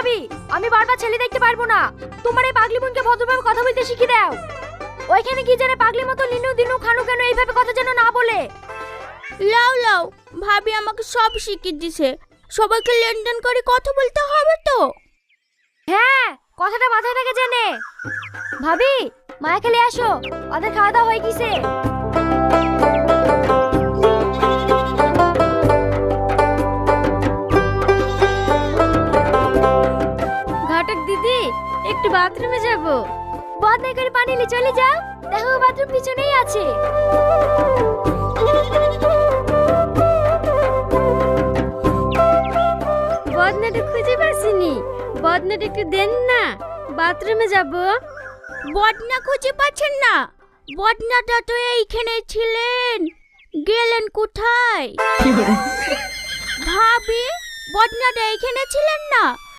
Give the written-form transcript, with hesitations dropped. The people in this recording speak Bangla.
ভাবি, আমি বারবার ছেলে দেখতে পারবো না। তোমার এই পাগলি বোনকে ভদ্রভাবে কথা বলতে শিখিয়ে দাও। ওইখানে কি জানে পাগলি মতো লিনু দিনু খানু কেন এইভাবে কথা যেন না বলে। লাও লাও, ভাবি আমাকে সব শিখিয়ে দিছে। সবাইকে লেনদেন করে কথা বলতে হবে তো। হ্যাঁ, কথাটা মাথায় থেকে জেনে। ভাবি, মায়া খেলে আসো, ওদের খাওয়া দাওয়া হয়ে গেছে। ঘটক দিদি, একটু বাথরুমে যাব। বদনাই করে পানি নিয়ে চলে যাও, দেখো বাথরুম পিছনেই আছে। বদনাটা খুঁজে পাচ্ছিনি, বদনাটা একটু দেন না, বাথরুমে যাব। বদনা খুঁজে পাচ্ছেন না? বদনাটা তো এইখানে ছিলেন, গেলেন কোথায়? ভাবি, বদনাটা এইখানে ছিলেন না?